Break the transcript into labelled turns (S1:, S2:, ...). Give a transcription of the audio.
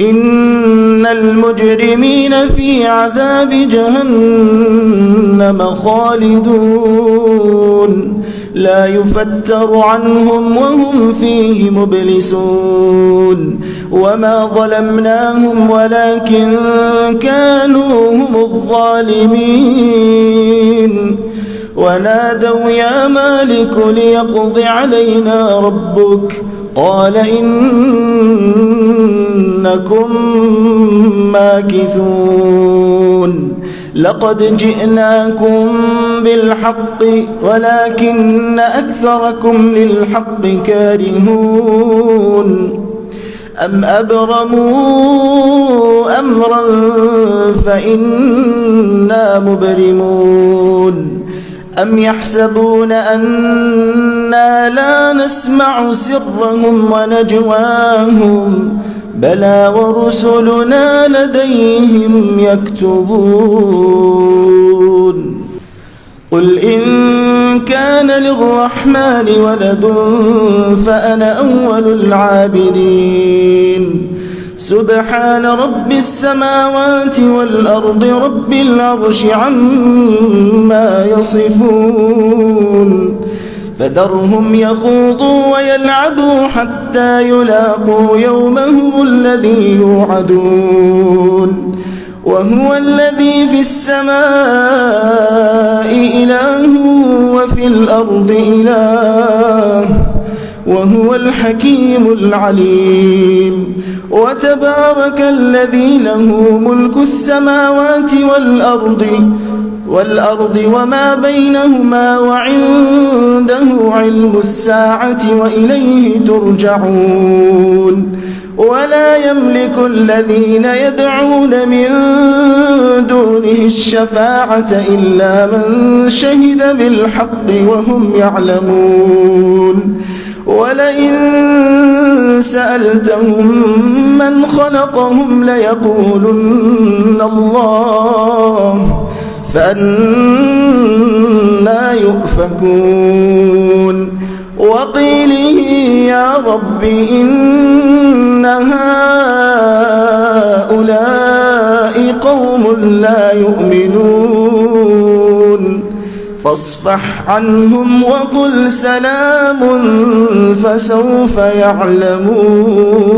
S1: إن المجرمين في عذاب جهنم خالدون لا يفتر عنهم وهم فيه مبلسون وما ظلمناهم ولكن كانوا هم الظالمين ونادوا يا مالك ليقض علينا ربك قال إنكم ماكثون لقد جئناكم بالحق ولكن أكثركم للحق كارهون أم أبرموا أمرا فإنا مبرمون أم يحسبون أنا لا نسمع سرهم ونجواهم بلى ورسلنا لديهم يكتبون قل إن كان للرحمن ولد فأنا أول العابدين سبحان رب السماوات والأرض رب العرش عما يصفون فذرهم يخوضوا ويلعبوا حتى يلاقوا يومهم الذي يوعدون وهو الذي في السماء إله وفي الأرض إله وهو الحكيم العليم وتبارك الذي له ملك السماوات والأرض وما بينهما وعنده علم الساعة وإليه ترجعون ولا يملك الذين يدعون من دونه الشفاعة إلا من شهد بالحق وهم يعلمون ولئن سألتهم من خلقهم ليقولن الله فأنى يؤفكون وقيله يا رب إن هؤلاء قوم لا يؤمنون فاصفح عنهم وقل سلام فسوف يعلمون.